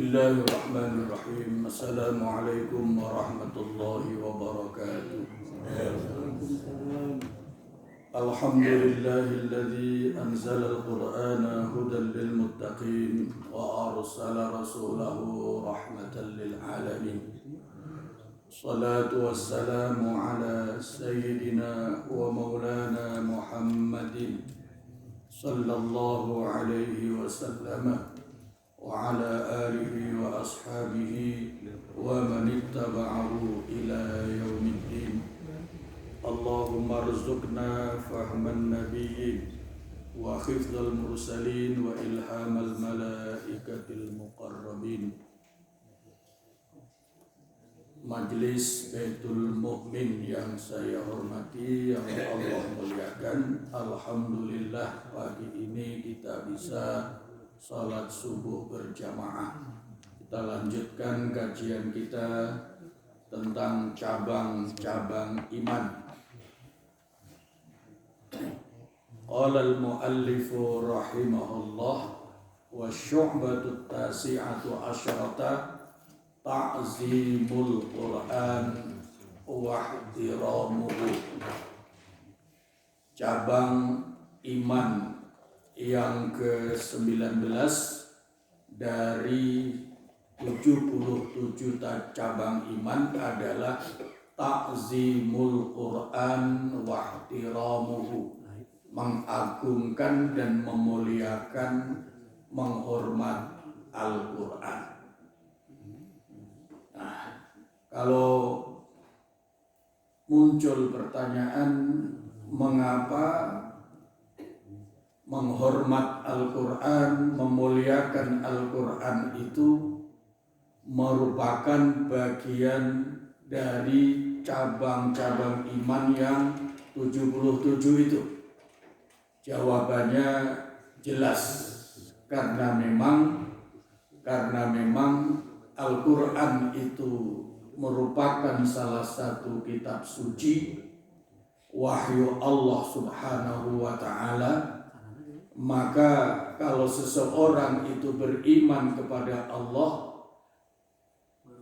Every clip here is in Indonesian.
Bismillahirrahmanirrahim. Assalamualaikum warahmatullahi wabarakatuh. Alhamdulillahilladzi anzala al-Qur'ana hudan lil muttaqin wa arsala rasulahu rahmatan lil alamin. Salatu wassalamu ala sayyidina wa maulana Muhammadin sallallahu alaihi wasallam wa ala alihi wa ashabihi wa man ittaba'ahu ila yaumiddin. Allahumma rzuqna fahman nabiyyin wa hifdzal mursalin wa ilhamal malaikatil muqarrabin. Majelis Baitul Mukmin yang saya hormati, yang Allah muliakan, alhamdulillah pagi ini kita bisa salat subuh berjamaah. Kita lanjutkan kajian kita tentang cabang-cabang iman. Qala al-muallifu rahimahullah wa syu'batu tasi'atu asyarata ta'zimul Qur'an wa ihtiramuhu. Cabang iman yang ke-19 dari 77 cabang iman adalah ta'zimul Qur'an wa ihtiramuhu, mengagungkan dan memuliakan, menghormat Al-Qur'an. Nah, kalau muncul pertanyaan mengapa menghormat Al-Quran, memuliakan Al-Quran itu merupakan bagian dari cabang-cabang iman yang 77 itu? Jawabannya jelas, karena memang Al-Quran itu merupakan salah satu kitab suci, wahyu Allah Subhanahu wa ta'ala. Maka kalau seseorang itu beriman kepada Allah,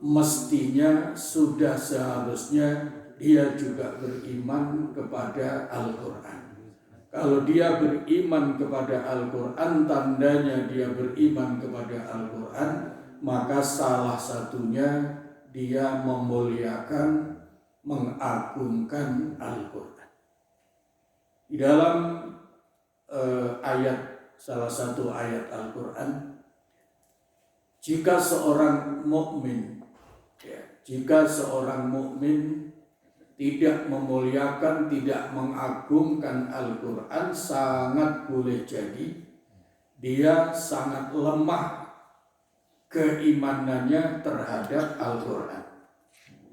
mestinya sudah seharusnya dia juga beriman kepada Al-Quran. Kalau dia beriman kepada Al-Quran, tandanya dia beriman kepada Al-Quran, maka salah satunya dia memuliakan, mengagungkan Al-Quran. Di dalam salah satu ayat Al-Quran, jika seorang mukmin tidak memuliakan, tidak mengagungkan Al-Quran, sangat boleh jadi dia sangat lemah keimanannya terhadap Al-Quran.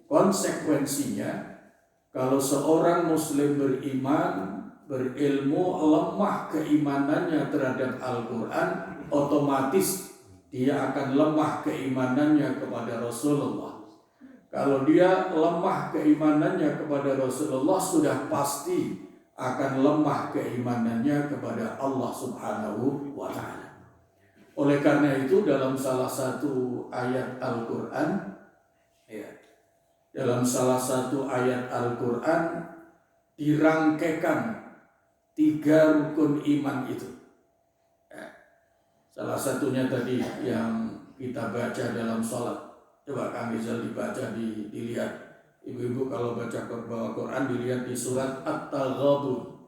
Konsekuensinya, kalau seorang muslim beriman, berilmu, lemah keimanannya terhadap Al-Quran, otomatis dia akan lemah keimanannya kepada Rasulullah. Kalau dia lemah keimanannya kepada Rasulullah, sudah pasti akan lemah keimanannya kepada Allah Subhanahu wa ta'ala. Oleh karena itu, dalam salah satu ayat Al-Quran, dirangkaikan 3 rukun iman itu. Salah satunya tadi yang kita baca dalam sholat. Coba Kang Rizal dibaca, dilihat. Ibu-ibu kalau baca Quran dilihat di surat At-Taghabun.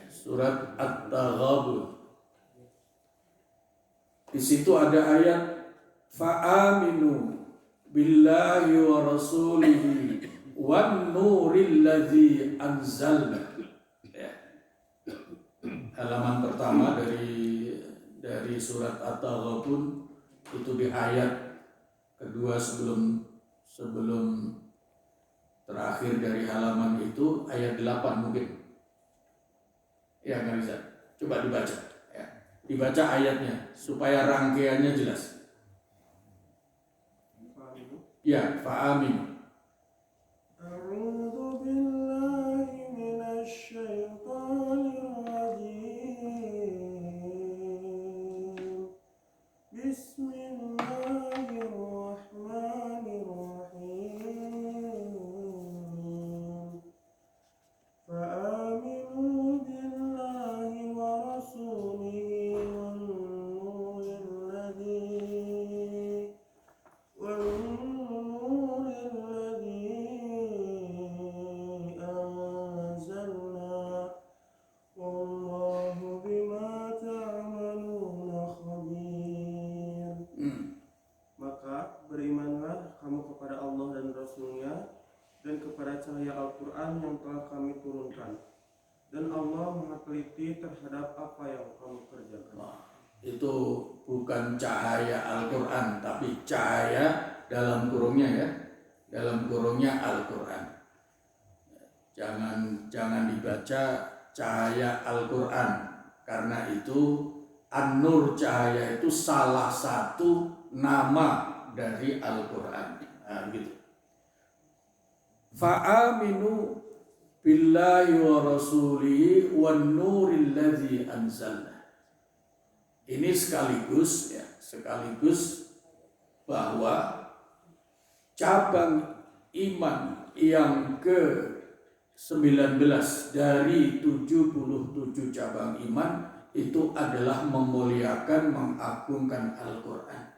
Surat At-Taghabun. Di situ ada ayat fa'aminu billahi wa rasulihi wan nuril ladzi anzalna. Halaman pertama dari surat At-Taghabun, itu di ayat kedua sebelum terakhir dari halaman itu, ayat 8 mungkin. Ya, nggak bisa. Coba dibaca. Dibaca ayatnya supaya rangkaiannya jelas. Ya, fa'amin. Bismillahirrahmanirrahim. Fa'aminu billahi wa rasulihi wan nuril ladzi anzalna. Wallahu bima ta'maluna khabir. Maka berimanlah kamu kepada Allah dan Rasul-Nya dan kepada cahaya Al-Quran yang telah kami turunkan. Dan Allah Maha teliti terhadap apa yang kamu kerjakan. Itu bukan cahaya Al-Quran, tapi cahaya dalam kurungnya ya, dalam kurungnya Al-Quran. Jangan dibaca cahaya Al-Quran, karena itu An-Nur, cahaya itu salah satu nama dari Al-Quran. Nah, gitu. Fa'aminu billahi wa rasulihi wan nuril ladzi anzalna. Ini sekaligus bahwa cabang iman yang ke-19 dari 77 cabang iman itu adalah memuliakan, mengagungkan Al-Quran.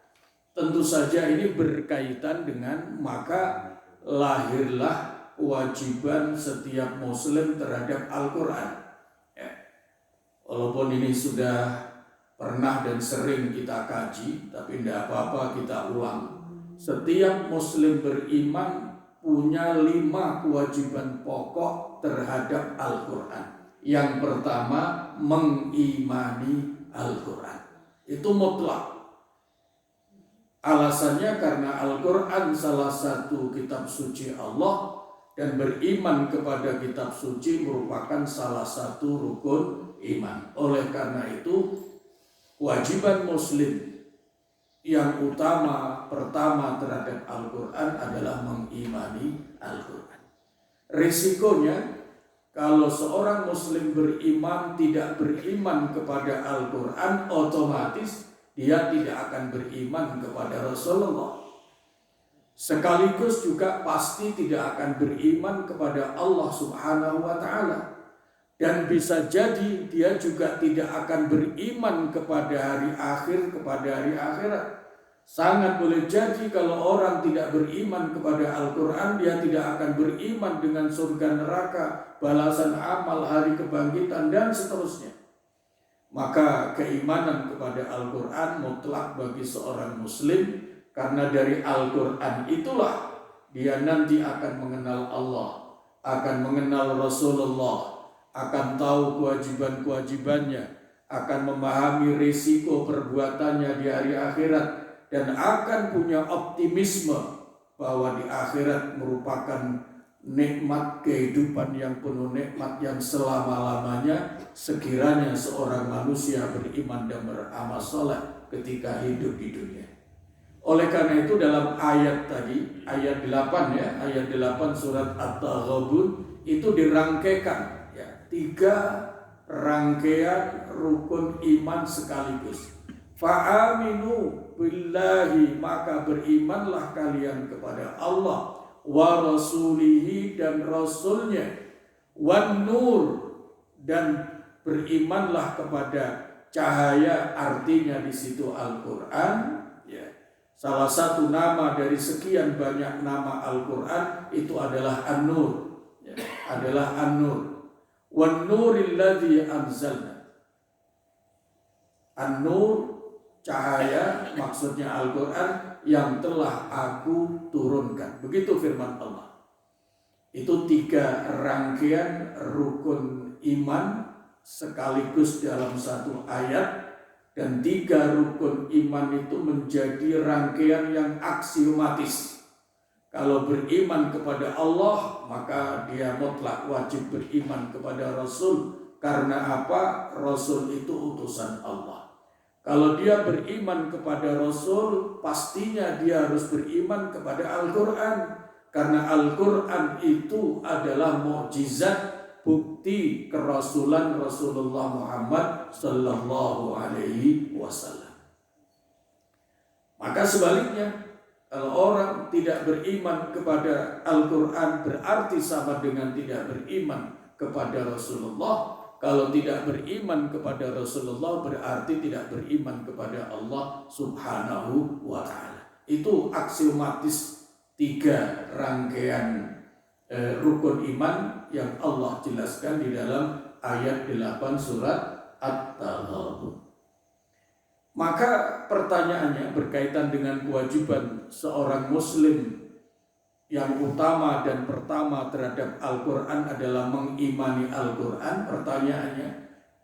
Tentu saja ini berkaitan dengan maka lahirlah kewajiban setiap muslim terhadap Al-Quran. Ya. Walaupun ini sudah pernah dan sering kita kaji, tapi tidak apa-apa kita ulang. Setiap muslim beriman punya 5 kewajiban pokok terhadap Al-Quran. Yang pertama, mengimani Al-Quran. Itu mutlak. Alasannya karena Al-Quran salah satu kitab suci Allah, dan beriman kepada kitab suci merupakan salah satu rukun iman. Oleh karena itu, kewajiban muslim yang pertama terhadap Al-Quran adalah mengimani Al-Quran. Risikonya, kalau seorang muslim beriman tidak beriman kepada Al-Quran, otomatis dia tidak akan beriman kepada Rasulullah. Sekaligus juga pasti tidak akan beriman kepada Allah Subhanahu wa Ta'ala. Dan bisa jadi dia juga tidak akan beriman kepada hari akhir, kepada hari akhirat. Sangat boleh jadi kalau orang tidak beriman kepada Al-Quran, dia tidak akan beriman dengan surga neraka, balasan amal, hari kebangkitan, dan seterusnya. Maka keimanan kepada Al-Quran mutlak bagi seorang muslim, karena dari Al-Quran itulah dia nanti akan mengenal Allah, akan mengenal Rasulullah, akan tahu kewajiban-kewajibannya, akan memahami risiko perbuatannya di hari akhirat, dan akan punya optimisme bahwa di akhirat merupakan nikmat kehidupan yang penuh nikmat yang selama-lamanya sekiranya seorang manusia beriman dan beramal saleh ketika hidup di dunia. Oleh karena itu dalam ayat tadi, ayat 8 ya, ayat 8 surat At-Taghabun itu dirangkaikan ya, 3 rangkaian rukun iman sekaligus. Fa'aminu billahi, maka berimanlah kalian kepada Allah, wa rasulihi, dan rasulnya, wan nur, dan berimanlah kepada cahaya, artinya di situ Al-Quran ya. Salah satu nama dari sekian banyak nama Al-Quran itu adalah An-Nur ya, adalah An-Nur. Wan nuril ladzi anzalna. An-Nur, cahaya, maksudnya Al-Quran yang telah aku turunkan. Begitu firman Allah. Itu 3 rangkaian rukun iman sekaligus dalam satu ayat. Dan 3 rukun iman itu menjadi rangkaian yang aksiomatis. Kalau beriman kepada Allah, maka dia mutlak wajib beriman kepada Rasul. Karena apa? Rasul itu utusan Allah. Kalau dia beriman kepada Rasul, pastinya dia harus beriman kepada Al-Quran. Karena Al-Quran itu adalah mukjizat, bukti kerasulan Rasulullah Muhammad Sallallahu Alaihi Wasallam. Maka sebaliknya, kalau orang tidak beriman kepada Al-Quran berarti sama dengan tidak beriman kepada Rasulullah. Kalau tidak beriman kepada Rasulullah berarti tidak beriman kepada Allah Subhanahu wa Ta'ala. Itu aksiomatis 3 rangkaian rukun iman yang Allah jelaskan di dalam ayat 8 surat At-Taghabun. Maka pertanyaannya berkaitan dengan kewajiban seorang muslim yang utama dan pertama terhadap Al-Quran adalah mengimani Al-Quran. Pertanyaannya,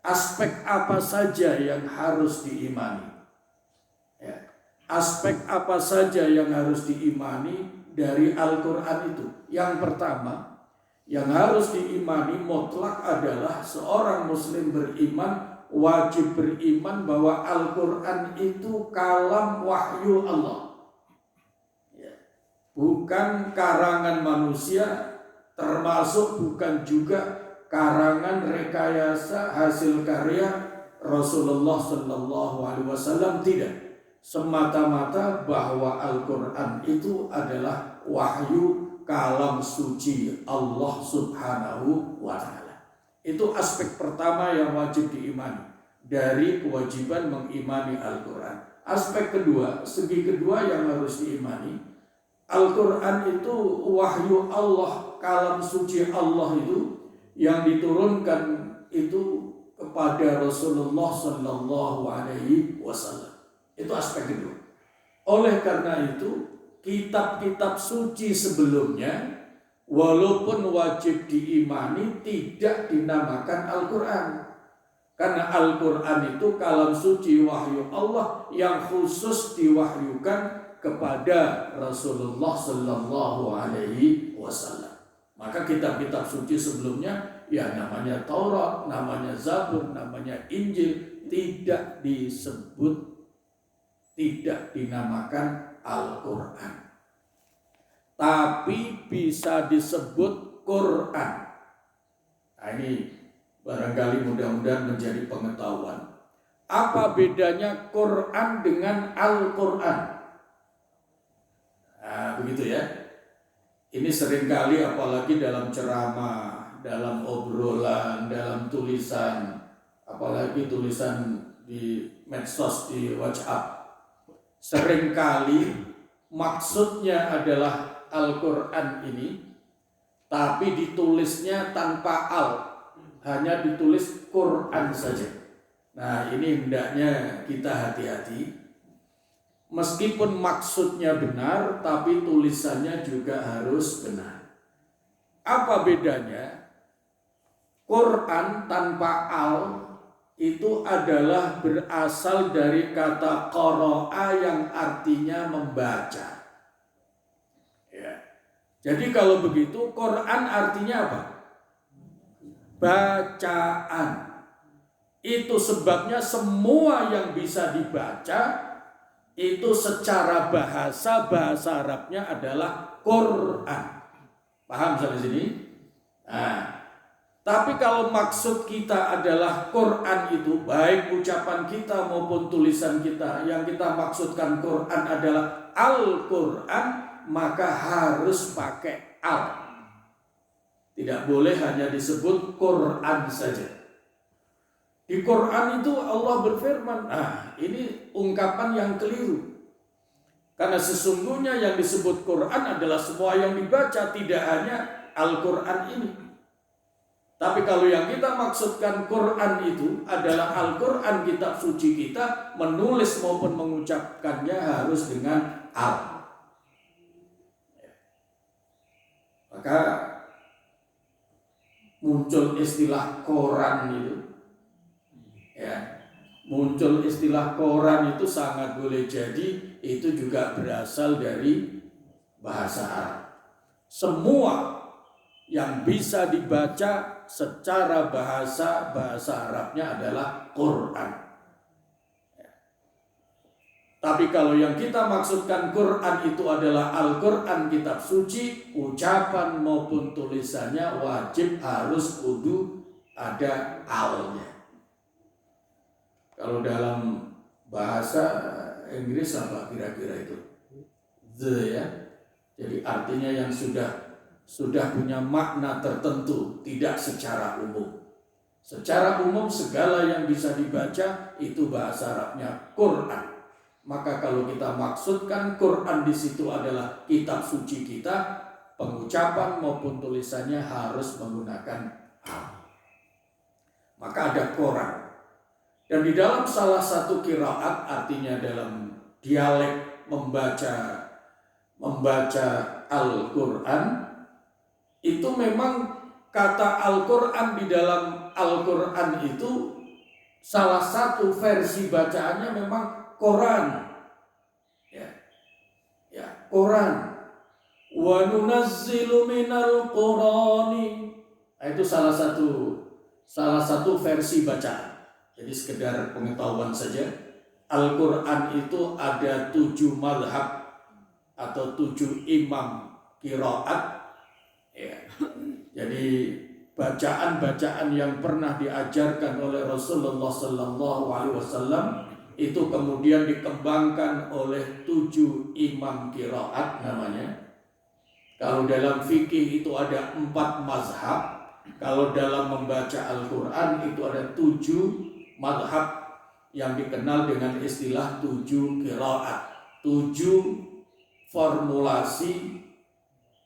aspek apa saja yang harus diimani? Ya. Aspek apa saja yang harus diimani dari Al-Quran itu? Yang pertama, yang harus diimani mutlak adalah seorang muslim beriman, wajib beriman bahwa Al-Quran itu kalam wahyu Allah. Bukan karangan manusia, termasuk bukan juga karangan rekayasa hasil karya Rasulullah Sallallahu Alaihi Wasallam. Tidak, semata-mata bahwa Al-Quran itu adalah wahyu kalam suci Allah Subhanahu wa Ta'ala. Itu aspek pertama yang wajib diimani dari kewajiban mengimani Al-Quran. Aspek kedua, segi kedua yang harus diimani, Al-Quran itu wahyu Allah, kalam suci Allah itu yang diturunkan itu kepada Rasulullah Sallallahu Alaihi Wasallam. Itu aspek kedua. Oleh karena itu, kitab-kitab suci sebelumnya walaupun wajib diimani tidak dinamakan Al-Quran. Karena Al-Quran itu kalam suci wahyu Allah yang khusus diwahyukan kepada Rasulullah Sallallahu Alaihi Wasallam. Maka kitab-kitab suci sebelumnya, ya namanya Taurat, namanya Zabur, namanya Injil, tidak disebut, tidak dinamakan Al-Quran. Tapi bisa disebut Quran. Nah, ini barangkali mudah-mudahan menjadi pengetahuan. Apa bedanya Quran dengan Al-Quran? Nah, begitu ya. Ini seringkali apalagi dalam ceramah, dalam obrolan, dalam tulisan, apalagi tulisan di medsos, di WhatsApp. Seringkali maksudnya adalah Al-Quran ini, tapi ditulisnya tanpa al, hanya ditulis Quran saja. Nah, ini hendaknya kita hati-hati. Meskipun maksudnya benar, tapi tulisannya juga harus benar. Apa bedanya? Quran tanpa al itu adalah berasal dari kata qara'a yang artinya membaca. Ya. Jadi kalau begitu, Quran artinya apa? Bacaan. Itu sebabnya semua yang bisa dibaca itu secara bahasa Arabnya adalah Quran. Paham sampai sini? Nah, tapi kalau maksud kita adalah Quran itu, baik ucapan kita maupun tulisan kita, yang kita maksudkan Quran adalah Al-Quran, maka harus pakai al. Tidak boleh hanya disebut Quran saja. Di Quran itu Allah berfirman, ini ungkapan yang keliru. Karena sesungguhnya yang disebut Quran adalah semua yang dibaca, tidak hanya Al-Quran ini. Tapi kalau yang kita maksudkan Quran itu adalah Al-Quran, kitab suci kita, menulis maupun mengucapkannya harus dengan al. Maka muncul istilah koran itu. Ya, muncul istilah koran itu sangat boleh jadi itu juga berasal dari bahasa Arab. Semua yang bisa dibaca secara bahasa Arabnya adalah Quran. Ya. Tapi kalau yang kita maksudkan Quran itu adalah Al-Quran, kitab suci, ucapan maupun tulisannya wajib harus kudu ada alnya. Kalau dalam bahasa Inggris apa kira-kira itu? The ya. Jadi artinya yang sudah punya makna tertentu, tidak secara umum. Secara umum segala yang bisa dibaca itu bahasa Arabnya Quran. Maka kalau kita maksudkan Quran di situ adalah kitab suci kita, pengucapan maupun tulisannya harus menggunakan Arab. Maka ada Quran. Dan di dalam salah satu qiraat, artinya dalam dialek membaca Al-Quran, itu memang kata Al-Quran di dalam Al-Quran itu salah satu versi bacaannya memang Quran. Ya, Quran. Wa nunazzilu minal Qurani. Itu salah satu versi bacaan. Jadi sekedar pengetahuan saja, Al-Quran itu ada 7 mazhab atau 7 imam qiraat. Ya. Jadi bacaan-bacaan yang pernah diajarkan oleh Rasulullah Sallallahu Alaihi Wasallam itu kemudian dikembangkan oleh 7 imam qiraat namanya. Kalau dalam fikih itu ada 4 mazhab. Kalau dalam membaca Al-Quran itu ada 7 mazhab yang dikenal dengan istilah 7 qiraat, 7 formulasi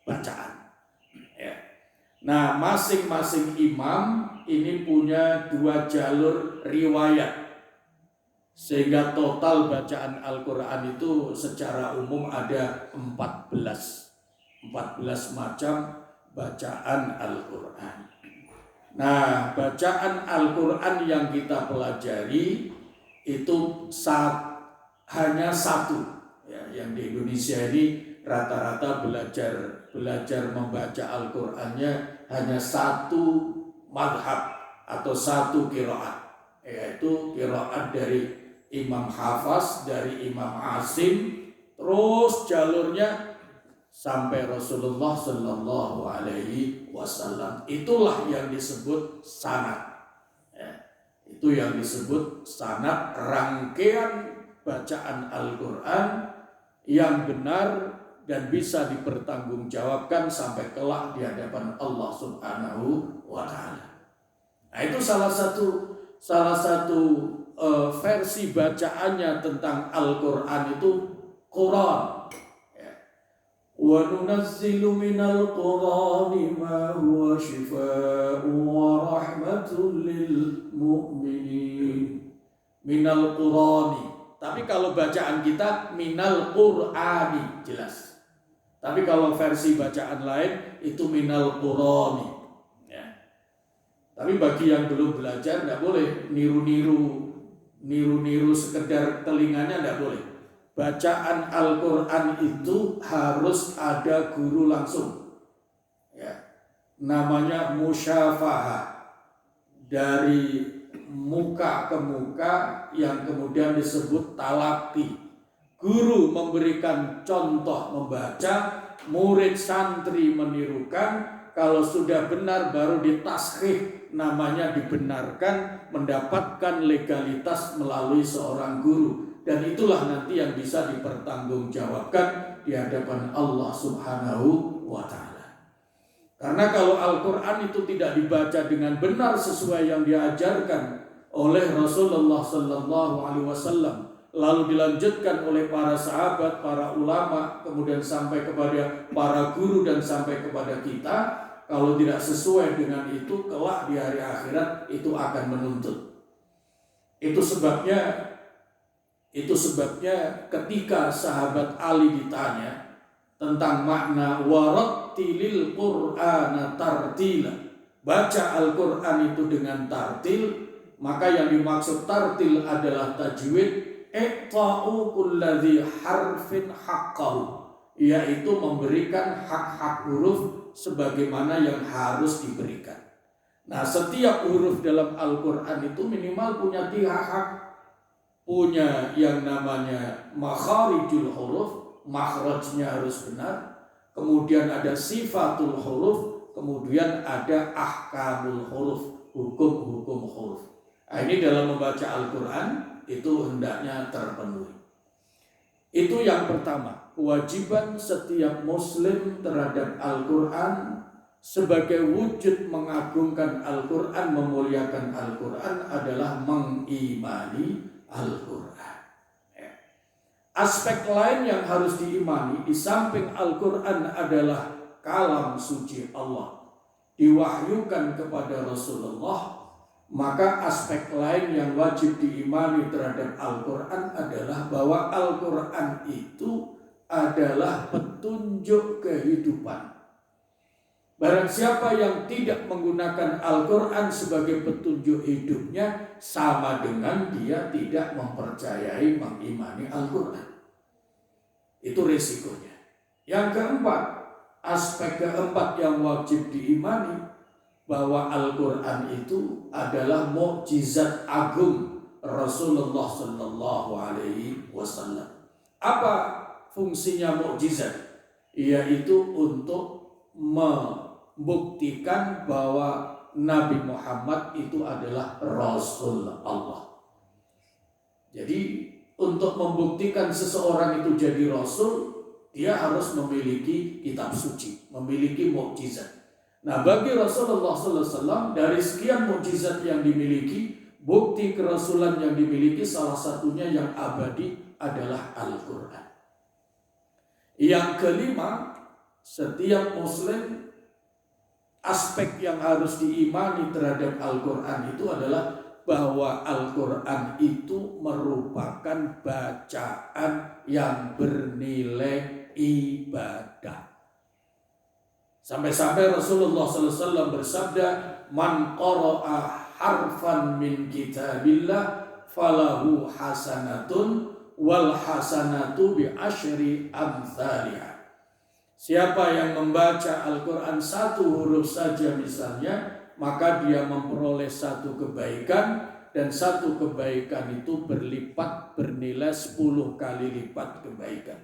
bacaan. Ya. Nah, masing-masing imam ini punya 2 jalur riwayat, sehingga total bacaan Al-Quran itu secara umum ada 14 macam bacaan Al-Quran. Nah, bacaan Al-Quran yang kita pelajari itu hanya satu. Ya, yang di Indonesia ini rata-rata belajar membaca Al-Qurannya hanya satu madhab atau satu qiraat, yaitu qiraat dari Imam Hafaz, dari Imam Asim, terus jalurnya sampai Rasulullah Sallallahu Alaihi Wasallam. Itulah yang disebut sanad. Ya, itu yang disebut sanad, rangkaian bacaan Al-Quran yang benar dan bisa dipertanggungjawabkan sampai kelak di hadapan Allah Subhanahu wa Ta'ala. Nah, itu salah satu versi bacaannya tentang Al-Quran itu Quran. Wa nunazzilu minal Qur'ani ma huwa shifaa'un wa rahmatun lil mu'minin. Minal Qur'ani. Tapi kalau bacaan kita minal Qur'ani jelas. Tapi kalau versi bacaan lain itu minal Qur'ani. Ya. Tapi bagi yang belum belajar enggak boleh niru sekedar telinganya, enggak boleh. Bacaan Al-Quran itu harus ada guru langsung. Ya. Namanya musyafahah, dari muka ke muka yang kemudian disebut talaqi. Guru memberikan contoh membaca, murid santri menirukan. Kalau sudah benar baru ditaskhih, namanya dibenarkan, mendapatkan legalitas melalui seorang guru. Dan itulah nanti yang bisa dipertanggungjawabkan di hadapan Allah Subhanahu wa Ta'ala. Karena kalau Al-Quran itu tidak dibaca dengan benar sesuai yang diajarkan oleh Rasulullah Sallallahu Alaihi Wasallam, lalu dilanjutkan oleh para sahabat, para ulama, kemudian sampai kepada para guru dan sampai kepada kita, kalau tidak sesuai dengan itu, kelak di hari akhirat itu akan menuntut. Itu sebabnya ketika sahabat Ali ditanya tentang makna warattilil Qur'ana tartila, baca Al-Quran itu dengan tartil, maka yang dimaksud tartil adalah tajwid, iqta'u kulladzi harfin haqqahu, yaitu memberikan hak-hak huruf sebagaimana yang harus diberikan. Nah, setiap huruf dalam Al-Quran itu minimal punya 3 hak. Punya yang namanya makharijul huruf, makhrajnya harus benar. Kemudian ada sifatul huruf, kemudian ada ahkamul huruf, hukum-hukum huruf. Nah, ini dalam membaca Al-Quran itu hendaknya terpenuhi. Itu yang pertama, kewajiban setiap muslim terhadap Al-Quran sebagai wujud mengagungkan Al-Quran, memuliakan Al-Quran adalah mengimani Al-Quran. Aspek lain yang harus diimani di samping Al-Quran adalah kalam suci Allah, diwahyukan kepada Rasulullah. Maka aspek lain yang wajib diimani terhadap Al-Quran adalah bahwa Al-Quran itu adalah petunjuk kehidupan. Barang siapa yang tidak menggunakan Al-Quran sebagai petunjuk hidupnya, sama dengan dia tidak mempercayai, mengimani Al-Quran. Itu resikonya. Yang keempat, aspek keempat yang wajib diimani, bahwa Al-Quran itu adalah mukjizat agung Rasulullah Sallallahu Alaihi Wasallam. Apa fungsinya mukjizat? Yaitu untuk membuktikan bahwa Nabi Muhammad itu adalah Rasul Allah. Jadi untuk membuktikan seseorang itu jadi Rasul, dia harus memiliki kitab suci, memiliki mukjizat. Nah, bagi Rasulullah SAW dari sekian mukjizat yang dimiliki, bukti kerasulan yang dimiliki salah satunya yang abadi adalah Al-Quran. Yang kelima, setiap muslim aspek yang harus diimani terhadap Al-Quran itu adalah bahwa Al-Quran itu merupakan bacaan yang bernilai ibadah. Sampai-sampai Rasulullah SAW bersabda, "Man qara'a harfan min kitabillah falahu hasanatun wal hasanatu bi asyri amthaliha." Siapa yang membaca Al-Quran satu huruf saja misalnya, maka dia memperoleh satu kebaikan, dan satu kebaikan itu berlipat, bernilai 10 kali lipat kebaikan.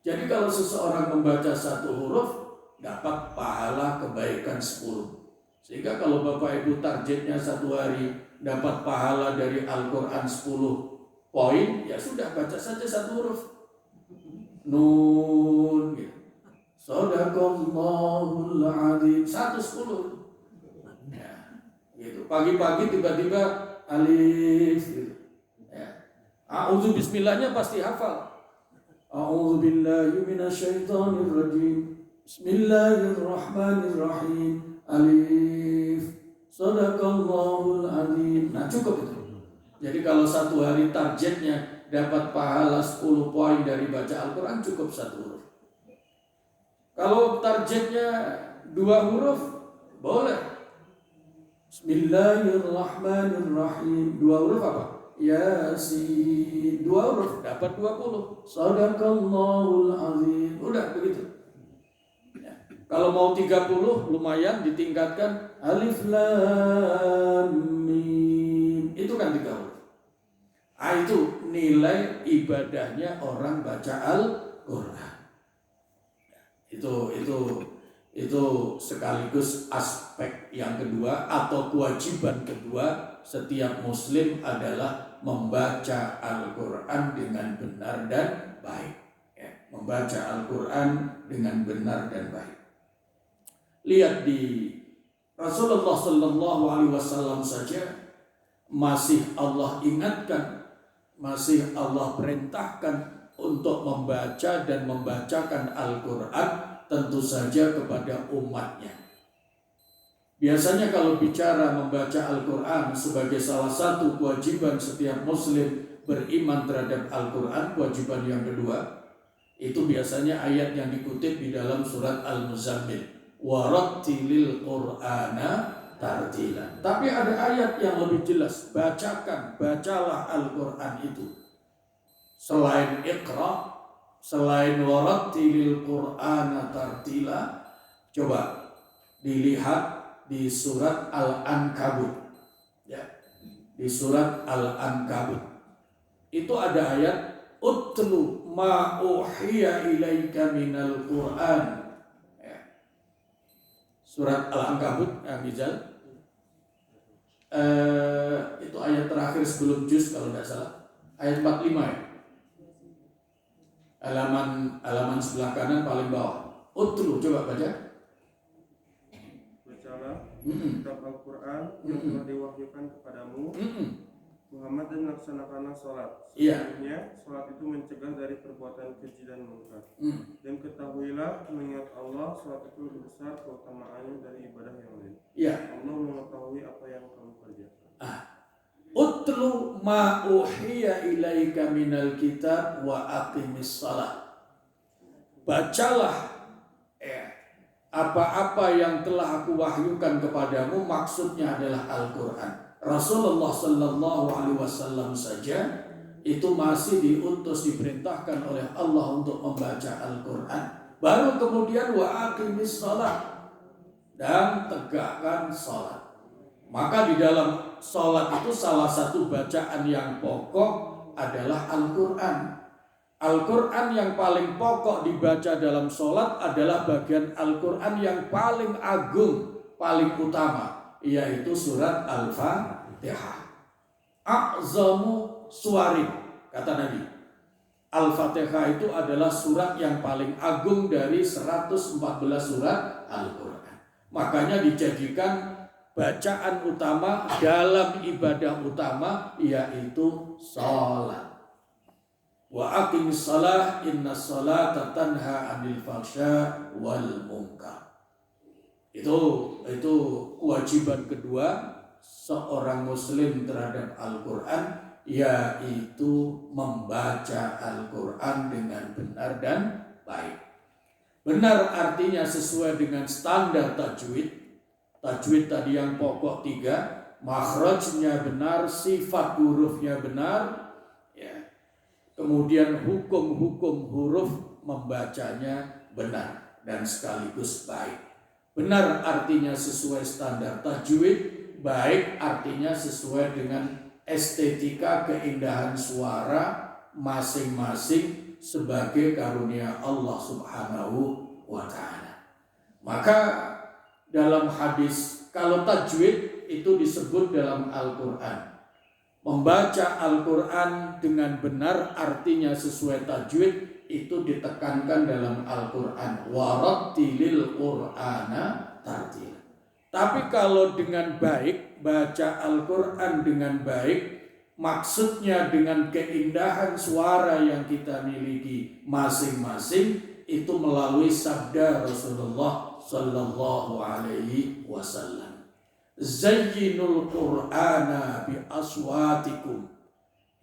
Jadi kalau seseorang membaca satu huruf, dapat pahala kebaikan 10. Sehingga kalau Bapak Ibu targetnya satu hari dapat pahala dari Al-Quran 10 poin, ya sudah, baca saja satu huruf. Nun gitu. Shadaqallahul adzim 110. Ya, gitu. Pagi-pagi tiba-tiba alif gitu. Ya. A'udzu bismillahnya pasti hafal. A'udzu billahi minasyaitonir rajim. Bismillahirrahmanirrahim. Alif. Shadaqallahul adzim. Nah, cukup itu. Jadi kalau satu hari targetnya dapat pahala 10 poin dari baca Al-Quran, cukup satu huruf. Kalau targetnya 2 huruf, boleh. Bismillahirrahmanirrahim. 2 huruf apa? Yasin. 2 huruf dapat 20. Shadaqallahul adzim. Udah begitu. Ya. Kalau mau 30 lumayan ditingkatkan alif lam mim. Itu kan 3 huruf. Itu nilai ibadahnya orang baca Al-Quran. Itu sekaligus aspek yang kedua atau kewajiban kedua setiap muslim adalah membaca Al-Quran dengan benar dan baik. Ya, membaca Al-Quran dengan benar dan baik. Lihat di Rasulullah Sallallahu Alaihi Wasallam saja masih Allah ingatkan, masih Allah perintahkan untuk membaca dan membacakan Al-Quran, tentu saja kepada umatnya. Biasanya kalau bicara membaca Al-Quran sebagai salah satu kewajiban setiap muslim beriman terhadap Al-Quran, kewajiban yang kedua, itu biasanya ayat yang dikutip di dalam surat Al-Muzammil, warattilil Qur'ana tartila. Tapi ada ayat yang lebih jelas, bacalah Al-Quran itu. Selain Iqra, selain warattilil Qur'ana tartila, coba dilihat di surat Al-Ankabut. Ya, di surat Al-Ankabut. Itu ada ayat utlu ma uhiya ilaika minal Qur'an. Ya. Surat Al-Ankabut, Rizal. Itu ayat terakhir sebelum juz kalau tidak salah. Ayat 45 ya. halaman sebelah kanan paling bawah. Utlu, coba baca. Bacalah kitab Al-Quran yang telah diwahyukan kepadamu Muhammad, dan laksanakanlah sholat. Sesungguhnya sholat itu mencegah dari perbuatan keji dan munkar. Dan ketahuilah, mengingat Allah, sholat itu lebih besar keutamaannya dari ibadah yang lain. Allah mengetahui apa yang kamu kerjakan. Utlu ma uhiya ilaika minal kitab wa aqimis salat. Bacalah apa-apa yang telah aku wahyukan kepadamu, maksudnya adalah Al-Quran. Rasulullah Sallallahu Alaihi Wasallam saja itu masih diutus, diperintahkan oleh Allah untuk membaca Al-Quran. Baru kemudian wa aqimis salat, dan tegakkan salat. Maka di dalam salat itu salah satu bacaan yang pokok adalah Al-Quran. Al-Quran yang paling pokok dibaca dalam salat adalah bagian Al-Quran yang paling agung, paling utama, yaitu surat Al-Fatihah. A'zamu suwari, kata Nabi. Al-Fatihah itu adalah surat yang paling agung dari 114 surat Al-Quran. Makanya dijadikan bacaan utama dalam ibadah utama, yaitu salat. Wa aqimis shalah innas salata tanha 'anil fahsya wal munkar. Itu kewajiban kedua seorang muslim terhadap Al-Quran, yaitu membaca Al-Quran dengan benar dan baik. Benar artinya sesuai dengan standar tajwid. Tajwid tadi yang pokok 3, makhrajnya benar, sifat hurufnya benar, ya. Kemudian hukum-hukum huruf membacanya benar dan sekaligus baik. Benar artinya sesuai standar tajwid, baik artinya sesuai dengan estetika keindahan suara masing-masing sebagai karunia Allah Subhanahu wa Ta'ala. Maka dalam hadis, kalau tajwid itu disebut dalam Al-Quran. Membaca Al-Quran dengan benar artinya sesuai tajwid itu ditekankan dalam Al-Quran. Warattilil Qur'ana tartil. Tapi kalau dengan baik, baca Al-Quran dengan baik, maksudnya dengan keindahan suara yang kita miliki masing-masing, itu melalui sabda Rasulullah Sallallahu Alaihi Wasallam. Zayyinul Qur'ana bi aswatikum.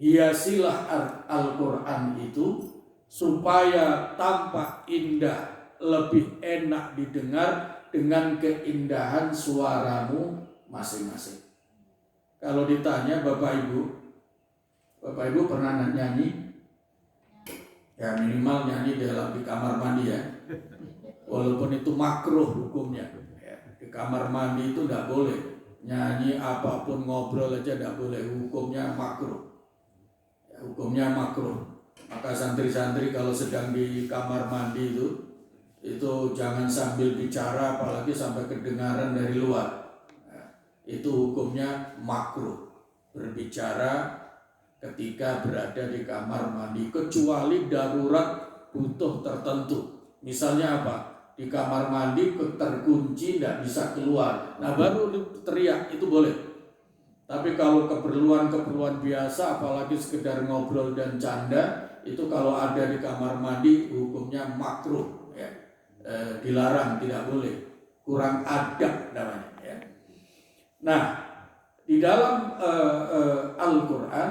Hiasilah Al-Quran itu supaya tampak indah, lebih enak didengar dengan keindahan suaramu masing-masing. Kalau ditanya Bapak Ibu pernah nyanyi? Ya minimal nyanyi di kamar mandi ya. Walaupun itu makruh hukumnya. Di kamar mandi itu tidak boleh nyanyi, apapun ngobrol aja tidak boleh, hukumnya makruh. Ya, hukumnya makruh. Maka santri-santri kalau sedang di kamar mandi itu jangan sambil bicara, apalagi sampai kedengaran dari luar. Nah, itu hukumnya makruh berbicara ketika berada di kamar mandi, kecuali darurat butuh tertentu. Misalnya apa? Di kamar mandi terkunci, tidak bisa keluar. Nah baru teriak, itu boleh. Tapi kalau keperluan biasa, apalagi sekedar ngobrol dan canda, itu kalau ada di kamar mandi hukumnya makruh, ya. Dilarang, tidak boleh, kurang adab namanya, ya. Nah di dalam Al-Quran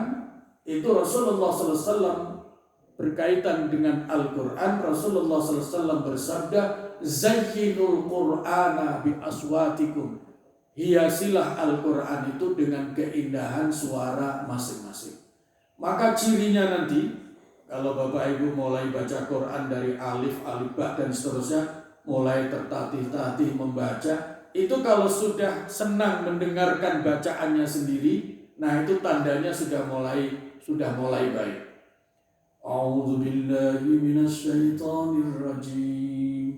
itu Rasulullah SAW berkaitan dengan Al-Quran, Rasulullah SAW bersabda, Zayyinul Qur'ana bi aswatikum. Hiasilah Al-Quran itu dengan keindahan suara masing-masing. Maka cirinya nanti, kalau Bapak Ibu mulai baca Quran dari alif, ba dan seterusnya, mulai tertatih-tatih membaca, itu kalau sudah senang mendengarkan bacaannya sendiri, nah itu tandanya sudah mulai baik. A'udzubillahi minasyaitonir rajim.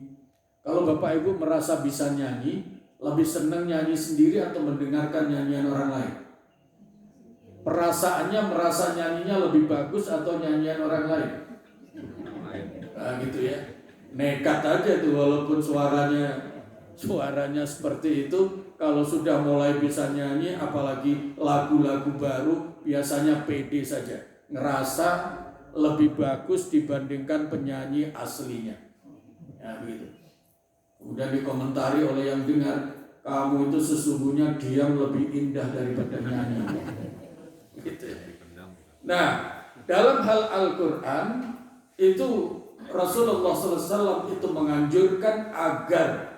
Kalau Bapak Ibu merasa bisa nyanyi, lebih senang nyanyi sendiri atau mendengarkan nyanyian orang lain? Perasaannya merasa nyanyinya lebih bagus atau nyanyian orang lain? Nah, gitu ya. Nekat aja tuh walaupun suaranya seperti itu. Kalau sudah mulai bisa nyanyi, apalagi lagu-lagu baru, biasanya pede saja, ngerasa lebih bagus dibandingkan penyanyi aslinya. Ya begitu. Kemudian dikomentari oleh yang dengar, kamu itu sesungguhnya diam lebih indah daripada nyanyi. Gitu. Nah, dalam hal Al-Quran itu Rasulullah SAW itu menganjurkan agar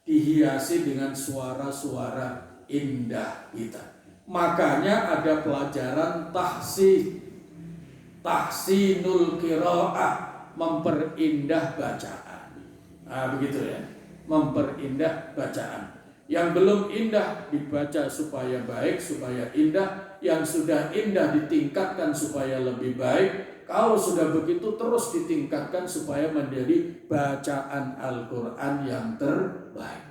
dihiasi dengan suara-suara indah kita. Makanya ada pelajaran tahsinul qiraah, memperindah bacaan. Nah, begitu ya, memperindah bacaan. Yang belum indah dibaca supaya baik, supaya indah. Yang sudah indah ditingkatkan supaya lebih baik. Kalau sudah begitu terus ditingkatkan supaya menjadi bacaan Al-Quran yang terbaik.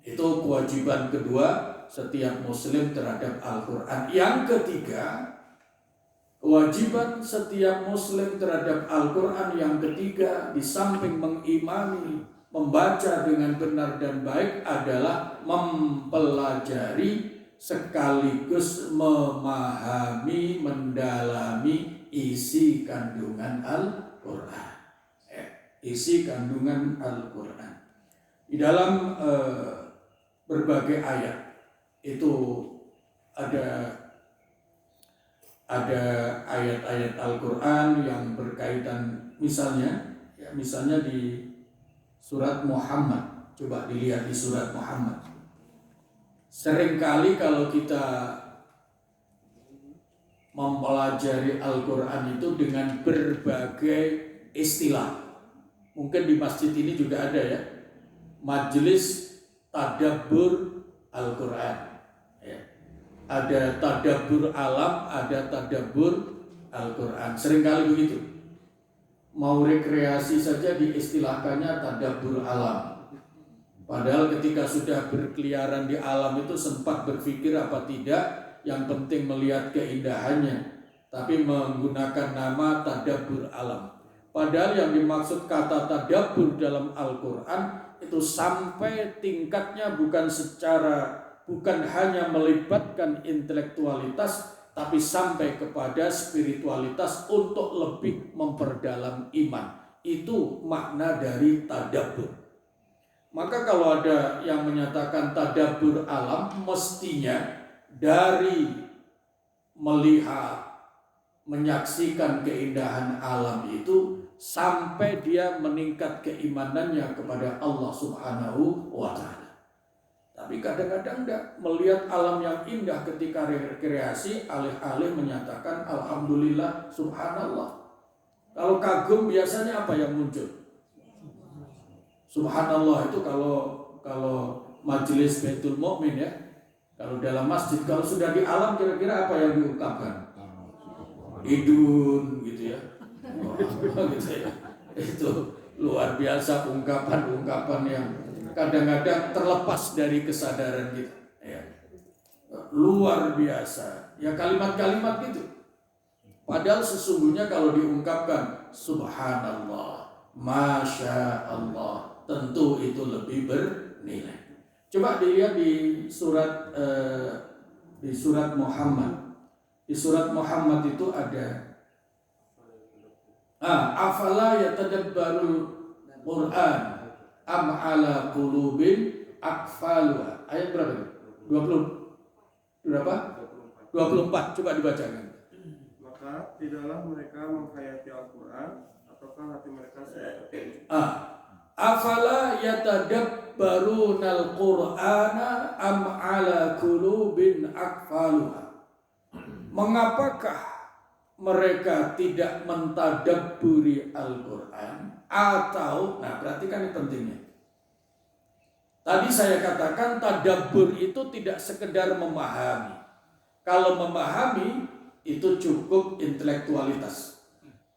Itu kewajiban kedua setiap muslim terhadap Al-Quran. Yang ketiga, kewajiban setiap muslim terhadap Al-Quran yang ketiga, di samping mengimani, membaca dengan benar dan baik, adalah mempelajari sekaligus memahami, mendalami isi kandungan Al-Quran. Isi kandungan Al-Quran. Di dalam berbagai ayat itu ada ayat-ayat Al-Quran yang berkaitan, misalnya di surat Muhammad. Coba dilihat di surat Muhammad. Seringkali kalau kita mempelajari Al-Quran itu dengan berbagai istilah. Mungkin di masjid ini juga ada ya, majelis tadabbur Al-Quran. Ya. Ada tadabbur alam, ada tadabbur Al-Quran. Seringkali begitu. Mau rekreasi saja diistilahkannya tadabbur alam. Padahal ketika sudah berkeliaran di alam itu sempat berpikir apa tidak, yang penting melihat keindahannya, tapi menggunakan nama tadabbur alam. Padahal yang dimaksud kata tadabbur dalam Al-Quran itu sampai tingkatnya bukan hanya melibatkan intelektualitas, tapi sampai kepada spiritualitas untuk lebih memperdalam iman. Itu makna dari tadabbur. Maka kalau ada yang menyatakan tadabbur alam, mestinya dari melihat, menyaksikan keindahan alam itu sampai dia meningkat keimanannya kepada Allah Subhanahu wa Ta'ala. Tapi kadang-kadang enggak, melihat alam yang indah ketika rekreasi, alih-alih menyatakan alhamdulillah, subhanallah. Kalau kagum biasanya apa yang muncul? Subhanallah itu kalau majelis Baitul Mukmin ya. Kalau dalam masjid, kalau sudah di alam kira-kira apa yang diungkapkan? Idun gitu ya. Gitu ya. Itu luar biasa ungkapan-ungkapan yang kadang-kadang terlepas dari kesadaran kita. Ya. Luar biasa. Ya kalimat-kalimat gitu. Padahal sesungguhnya kalau diungkapkan subhanallah, masya Allah, tentu itu lebih bernilai. Coba dilihat di surat Muhammad. Di surat Muhammad itu ada afala yatadabbarul Quran am ala qulubin aqfaluha. Ayat berapa? 20 berapa? 24. Coba dibacakan. Maka tidaklah mereka menghayati Al-Quran ataukah hati mereka sudah tertutup. Afala yatadabbarunal Qur'ana am ala qulubin aqfaluha. Mengapakah mereka tidak mentadabburi Al-Quran atau, nah perhatikan ini pentingnya. Tadi saya katakan tadabbur itu tidak sekedar memahami. Kalau memahami itu cukup intelektualitas.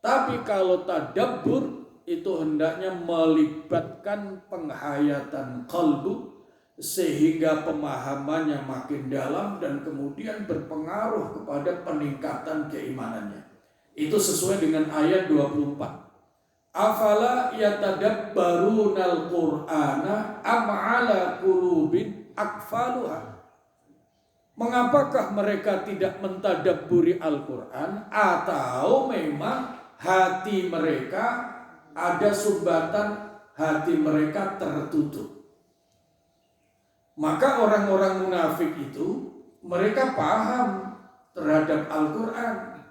Tapi kalau tadabbur itu hendaknya melibatkan penghayatan kalbu sehingga pemahamannya makin dalam dan kemudian berpengaruh kepada peningkatan keimanannya. Itu sesuai dengan ayat 24. Afala yatadabbarunal Qur'ana am 'ala qulubin aqfaluha. Mengapakah mereka tidak mentadabburi Al-Qur'an, atau memang hati mereka ada sumbatan, hati mereka tertutup? Maka orang-orang munafik itu mereka paham terhadap Al-Qur'an,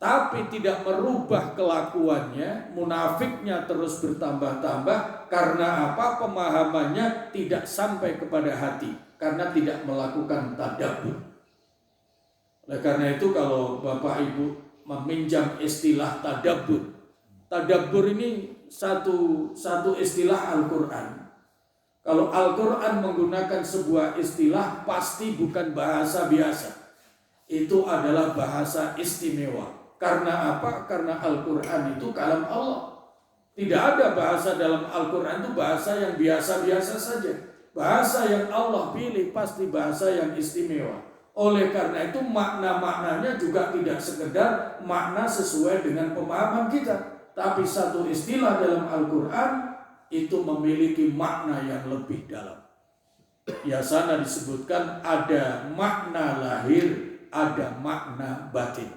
tapi tidak merubah kelakuannya, munafiknya terus bertambah-tambah. Karena apa? Pemahamannya tidak sampai kepada hati, karena tidak melakukan tadabbur. Oleh karena itu kalau Bapak Ibu meminjam istilah tadabbur, tadabbur ini satu istilah Al-Qur'an. Kalau Al-Qur'an menggunakan sebuah istilah, pasti bukan bahasa biasa. Itu adalah bahasa istimewa. Karena apa? Karena Al-Qur'an itu kalam Allah. Tidak ada bahasa dalam Al-Qur'an itu bahasa yang biasa-biasa saja. Bahasa yang Allah pilih pasti bahasa yang istimewa. Oleh karena itu makna-maknanya juga tidak sekedar makna sesuai dengan pemahaman kita, tapi satu istilah dalam Al-Qur'an itu memiliki makna yang lebih dalam. Ya, sana disebutkan ada makna lahir, ada makna batin.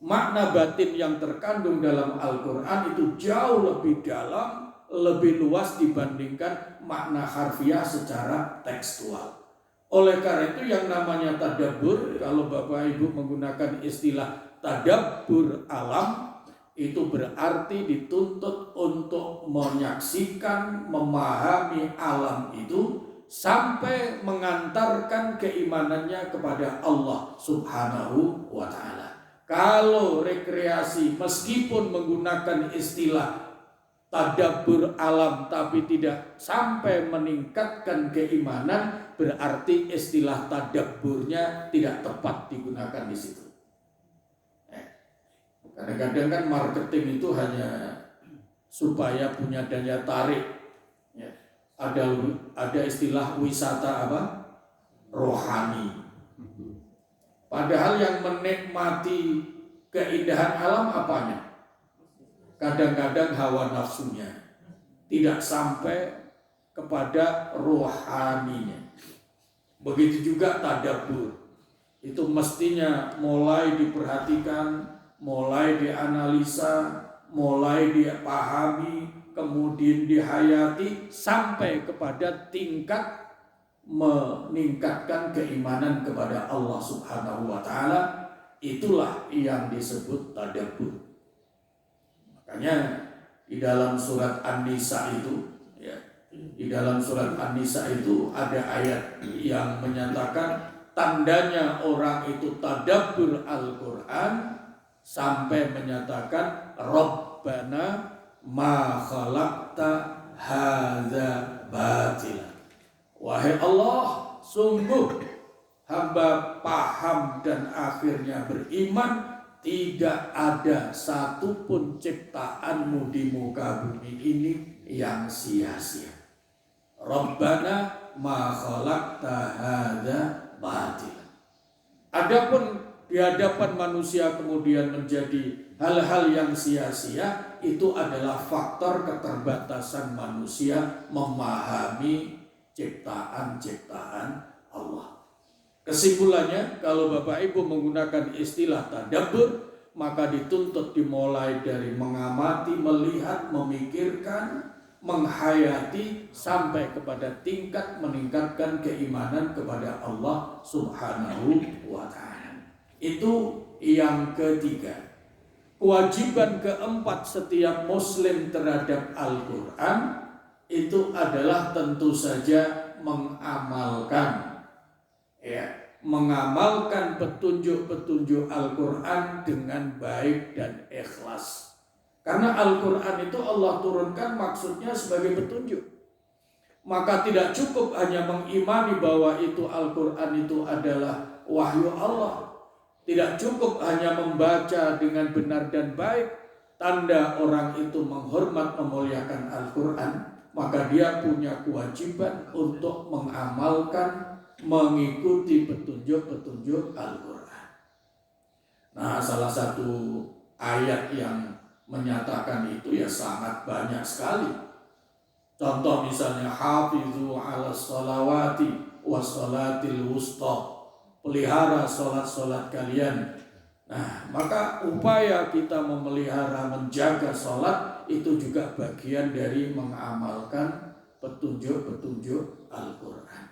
Makna batin yang terkandung dalam Al-Qur'an itu jauh lebih dalam, lebih luas dibandingkan makna harfiah secara tekstual. Oleh karena itu yang namanya tadabbur, kalau Bapak Ibu menggunakan istilah tadabbur alam, itu berarti dituntut untuk menyaksikan, memahami alam itu sampai mengantarkan keimanannya kepada Allah Subhanahu wa ta'ala. Kalau rekreasi meskipun menggunakan istilah tadabbur alam tapi tidak sampai meningkatkan keimanan, berarti istilah tadabburnya tidak tepat digunakan di situ. Kadang-kadang kan marketing itu hanya supaya punya daya tarik. Ada istilah wisata apa? Rohani. Padahal yang menikmati keindahan alam apanya? Kadang-kadang hawa nafsunya, tidak sampai kepada rohaninya. Begitu juga tadabbur. Itu mestinya mulai diperhatikan, mulai dianalisa, mulai dipahami, kemudian dihayati sampai kepada tingkat meningkatkan keimanan kepada Allah Subhanahu wa ta'ala. Itulah yang disebut tadabbur. Makanya di dalam surat An-Nisa itu, di dalam surat An-Nisa itu ada ayat yang menyatakan tandanya orang itu tadabbur Al-Qur'an sampai menyatakan Rabbana ma khalaqta hadza batila. Wahai Allah, sungguh hamba paham dan akhirnya beriman, tidak ada satupun ciptaanmu di muka bumi ini yang sia-sia. Rabbana ma khalaqta hadza batila. Adapun di hadapan manusia kemudian menjadi hal-hal yang sia-sia, itu adalah faktor keterbatasan manusia memahami ciptaan-ciptaan Allah. Kesimpulannya, kalau Bapak Ibu menggunakan istilah tadabbur, maka dituntut dimulai dari mengamati, melihat, memikirkan, menghayati sampai kepada tingkat meningkatkan keimanan kepada Allah Subhanahu wa ta'ala. Itu yang ketiga. Kewajiban keempat setiap muslim terhadap Al-Qur'an itu adalah tentu saja mengamalkan petunjuk-petunjuk Al-Qur'an dengan baik dan ikhlas. Karena Al-Qur'an itu Allah turunkan maksudnya sebagai petunjuk. Maka tidak cukup hanya mengimani bahwa itu Al-Qur'an itu adalah wahyu Allah. Tidak cukup hanya membaca dengan benar dan baik. Tanda orang itu menghormat, memuliakan Al-Qur'an, maka dia punya kewajiban untuk mengamalkan, mengikuti petunjuk-petunjuk Al-Qur'an. Nah, salah satu ayat yang menyatakan itu ya sangat banyak sekali. Contoh misalnya hafizu 'alas sholawati wassolatil wusta, pelihara sholat-sholat kalian. Nah, maka upaya kita memelihara, menjaga sholat itu juga bagian dari mengamalkan petunjuk-petunjuk Al-Quran.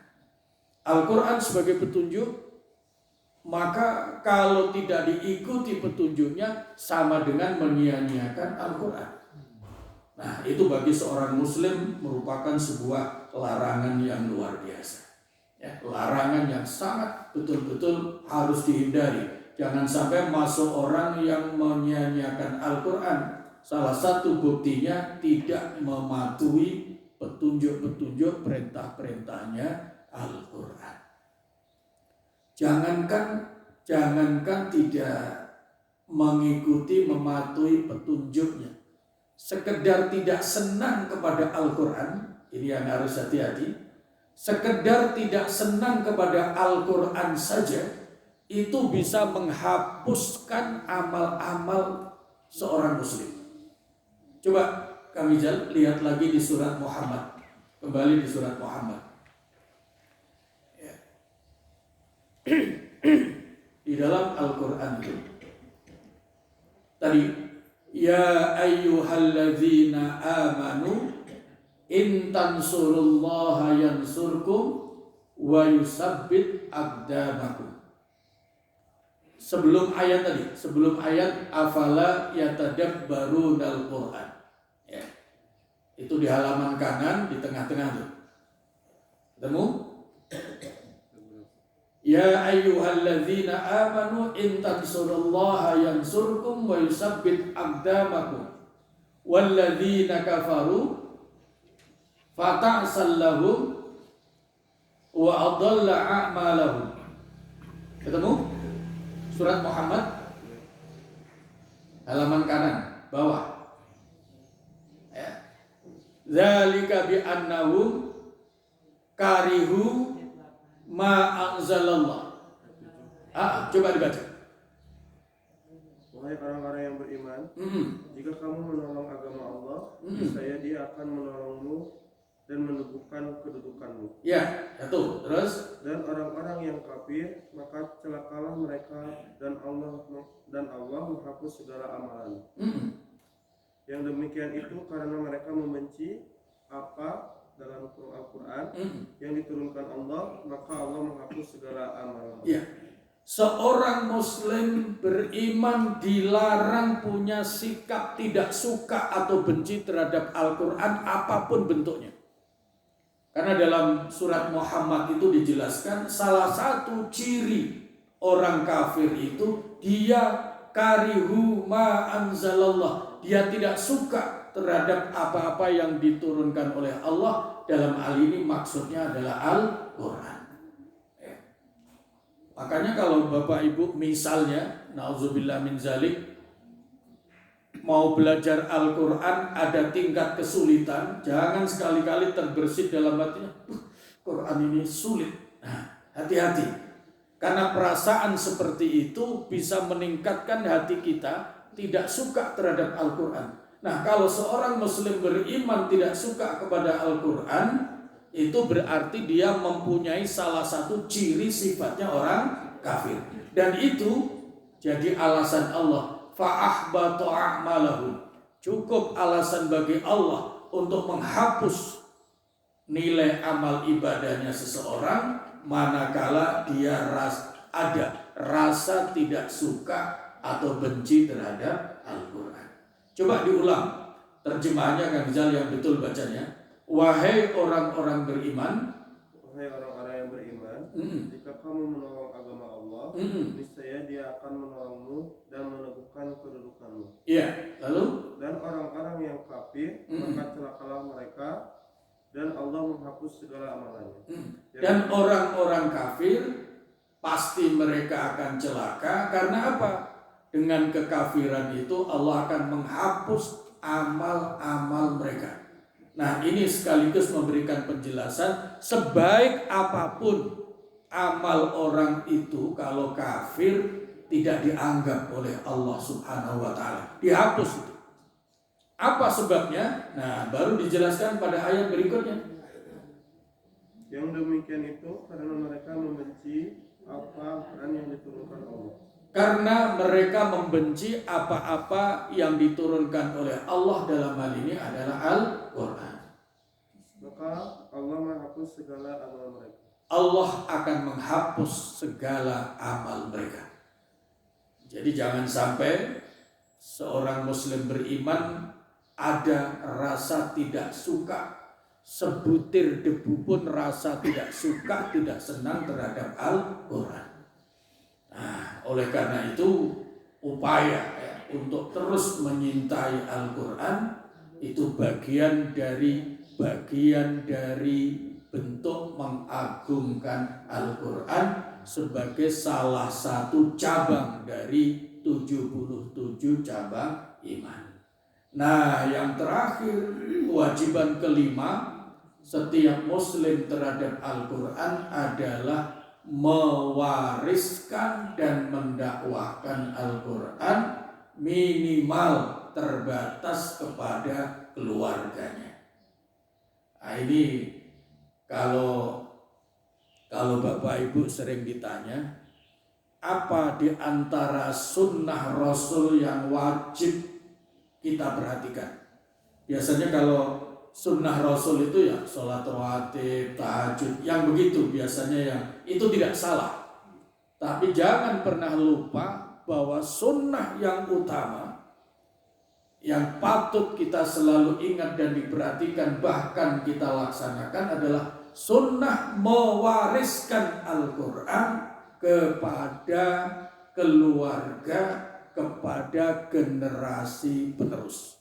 Al-Quran sebagai petunjuk, maka kalau tidak diikuti petunjuknya sama dengan menyia-nyiakan Al-Quran. Nah, itu bagi seorang muslim merupakan sebuah larangan yang luar biasa. Ya, larangan yang sangat betul-betul harus dihindari. Jangan sampai masuk orang yang menyia-nyiakan Al-Quran. Salah satu buktinya tidak mematuhi petunjuk-petunjuk perintah-perintahnya Al-Quran. Jangankan tidak mengikuti, mematuhi petunjuknya, sekedar tidak senang kepada Al-Quran, ini yang harus hati-hati. Sekedar tidak senang kepada Al-Quran saja, itu bisa menghapuskan amal-amal seorang muslim. Coba kami lihat lagi di surat Muhammad. Kembali di surat Muhammad. Ya. Di dalam Al-Quran itu tadi, ya ayyuhalladzina amanu in tansurullaha yansurkum wa yusabbit aqdamakum. Sebelum ayat afala yatadabbarunal Qur'an. Ya. Itu di halaman kanan di tengah-tengah tuh. Ketemu? Ya ayyuhalladzina amanu in tansurullaha yansurkum wa yusabbit aqdamakum. Walladzina kafaru fata'sallahum wa adalla a'malahum. Ketemu? Surat Muhammad halaman kanan bawah. Ya. Dzalika bi annahum karihu ma anzalallah. Coba dibaca. Wahai orang-orang yang beriman, jika kamu menolong agama Allah, niscaya Dia akan menolongmu dan meneguhkan kedudukanmu. Ya, satu. Terus, dan orang-orang yang kafir, maka celakalah mereka, dan Allah menghapus segala amalan. Yang demikian itu karena mereka membenci apa dalam Al-Quran yang diturunkan Allah, maka Allah menghapus segala amalan. Ya. Seorang muslim beriman dilarang punya sikap tidak suka atau benci terhadap Al-Quran apapun bentuknya. Karena dalam surat Muhammad itu dijelaskan salah satu ciri orang kafir itu dia karihu ma anzalallah. Dia tidak suka terhadap apa-apa yang diturunkan oleh Allah. Dalam hal ini maksudnya adalah Al-Quran. Makanya kalau Bapak Ibu misalnya na'udzubillah min zalik mau belajar Al-Quran ada tingkat kesulitan, jangan sekali-kali terbersit dalam hatinya, Quran ini sulit. Nah, hati-hati. Karena perasaan seperti itu bisa meningkatkan hati kita tidak suka terhadap Al-Quran. Nah, kalau seorang muslim beriman tidak suka kepada Al-Quran, itu berarti dia mempunyai salah satu ciri sifatnya orang kafir. Dan itu jadi alasan Allah, fa'ahbatu a'malahum. Cukup alasan bagi Allah untuk menghapus nilai amal ibadahnya seseorang manakala dia ada rasa tidak suka atau benci terhadap Al-Quran. Coba diulang terjemahannya Kang Rizal yang betul bacanya. Wahai orang-orang beriman, yang beriman, jika kamu menolong agama Allah, niscaya Dia akan menolongmu dan meneguhkan kedudukanmu. Iya, lalu? Dan orang-orang yang kafir, maka celakalah mereka, dan Allah menghapus segala amalannya. Dan orang-orang kafir pasti mereka akan celaka karena apa? Dengan kekafiran itu Allah akan menghapus amal-amal mereka. Nah, ini sekaligus memberikan penjelasan sebaik apapun amal orang itu kalau kafir tidak dianggap oleh Allah Subhanahu wa taala. Dihapus itu. Apa sebabnya? Nah, baru dijelaskan pada ayat berikutnya. Yang demikian itu karena mereka membenci apa Al-Quran yang diturunkan Allah. Karena mereka membenci apa-apa yang diturunkan oleh Allah, dalam hal ini adalah Al-Quran. Maka Allah menghapus segala amal mereka. Allah akan menghapus segala amal mereka. Jadi jangan sampai seorang muslim beriman ada rasa tidak suka, sebutir debu pun rasa tidak suka, tidak senang terhadap Al-Quran. Nah, oleh karena itu upaya untuk terus menyintai Al-Quran itu bagian dari bentuk mengagungkan Al-Quran sebagai salah satu cabang dari 77 cabang iman. Nah, yang terakhir, kewajiban kelima setiap muslim terhadap Al-Quran adalah mewariskan dan mendakwahkan Al-Quran minimal terbatas kepada keluarganya. Nah, ini kalau Bapak Ibu sering ditanya, apa di antara sunnah Rasul yang wajib kita perhatikan? Biasanya kalau sunnah Rasul itu ya sholat rawatib, tahajud, yang begitu biasanya, yang itu tidak salah. Tapi jangan pernah lupa bahwa sunnah yang utama, yang patut kita selalu ingat dan diperhatikan, bahkan kita laksanakan, adalah sunnah mewariskan Al-Quran kepada keluarga, kepada generasi penerus.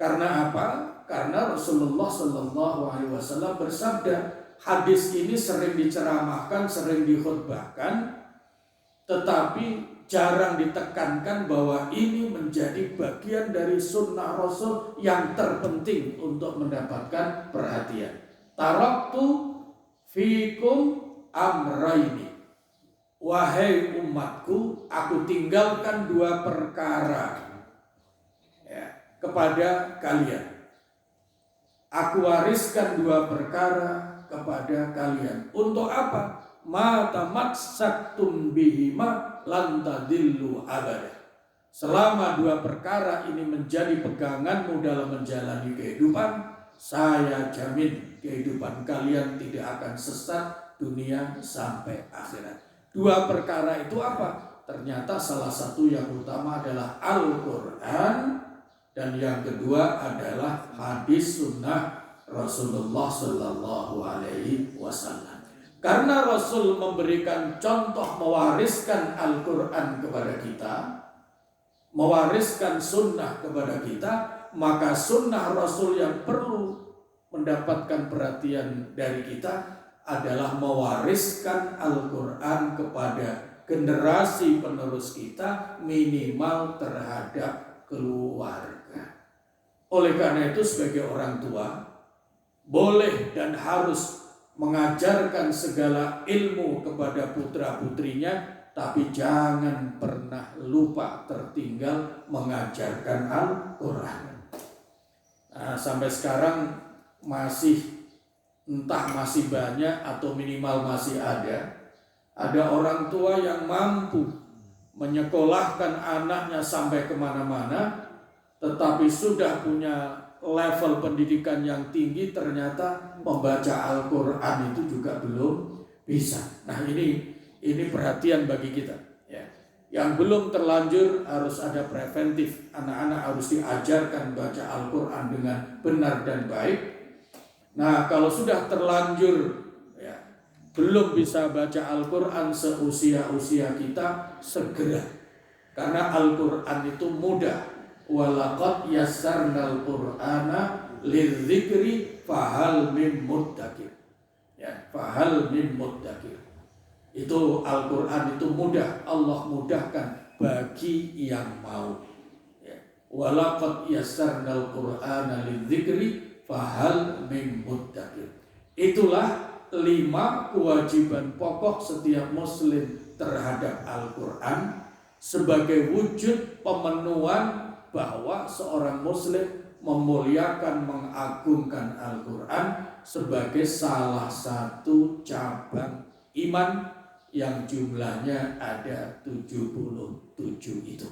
Karena apa? Karena Rasulullah SAW bersabda, hadis ini sering diceramahkan, sering dikhutbahkan, tetapi jarang ditekankan bahwa ini menjadi bagian dari sunnah Rasul yang terpenting untuk mendapatkan perhatian. Taraktu fikum amraini, wahai umatku, aku tinggalkan dua perkara kepada kalian. Aku wariskan dua perkara kepada kalian. Untuk apa? Ma tamassaktum bihima lan tadillu abada. Selama dua perkara ini menjadi peganganmu dalam menjalani kehidupan, saya jamin kehidupan kalian tidak akan sesat dunia sampai akhirat. Dua perkara itu apa? Ternyata salah satu yang utama adalah Al-Quran, dan yang kedua adalah hadis sunnah Rasulullah Sallallahu Alaihi Wasallam. Karena Rasul memberikan contoh mewariskan Al-Quran kepada kita, mewariskan sunnah kepada kita, maka sunnah Rasul yang perlu mendapatkan perhatian dari kita adalah mewariskan Al-Quran kepada generasi penerus kita, minimal terhadap keluarga. Oleh karena itu, sebagai orang tua boleh dan harus mengajarkan segala ilmu kepada putra-putrinya, tapi jangan pernah lupa tertinggal mengajarkan Al-Quran. Nah, sampai sekarang entah masih banyak atau minimal masih ada orang tua yang mampu menyekolahkan anaknya sampai kemana-mana, tetapi sudah punya level pendidikan yang tinggi, ternyata membaca Al-Quran itu juga belum bisa. Nah, ini perhatian bagi kita. Ya. Yang belum terlanjur harus ada preventif. Anak-anak harus diajarkan baca Al-Quran dengan benar dan baik. Nah, kalau sudah terlanjur belum bisa baca Al-Quran seusia-usia kita, segera. Karena Al-Quran itu mudah. Walaqad yassarnal Qur'ana lidzikri fahal mim muddakir. Ya, fahal mim muddakir. Itu Al-Quran itu mudah. Allah mudahkan bagi yang mau. Ya. Walaqad yassarnal Qur'ana lidzikri fahal mim muddakir. Itulah 5 kewajiban pokok setiap muslim terhadap Al-Quran sebagai wujud pemenuhan bahwa seorang muslim memuliakan, mengagungkan Al-Quran sebagai salah satu cabang iman yang jumlahnya ada 77 itu.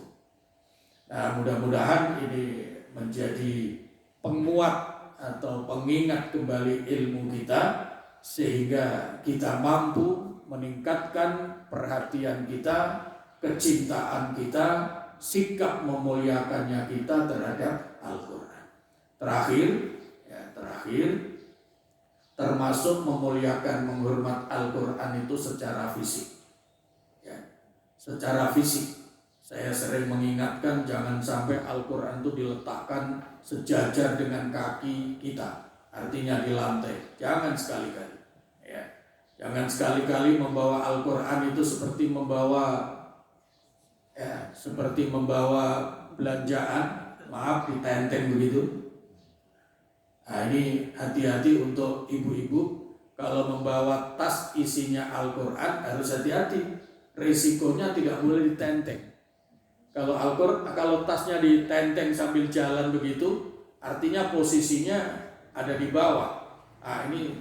Nah, mudah-mudahan ini menjadi penguat atau pengingat kembali ilmu kita, sehingga kita mampu meningkatkan perhatian kita, kecintaan kita, sikap memuliakannya kita terhadap Al-Quran. Terakhir, termasuk memuliakan, menghormat Al-Quran itu secara fisik. Secara fisik, saya sering mengingatkan jangan sampai Al-Quran itu diletakkan sejajar dengan kaki kita, artinya di lantai. Jangan sekali-kali. Jangan sekali-kali membawa Al-Quran itu seperti membawa belanjaan, maaf, ditenteng begitu. Nah, ini hati-hati untuk ibu-ibu, kalau membawa tas isinya Al-Quran harus hati-hati. Risikonya tidak boleh ditenteng. Kalau tasnya ditenteng sambil jalan begitu, artinya posisinya ada di bawah. Nah, ini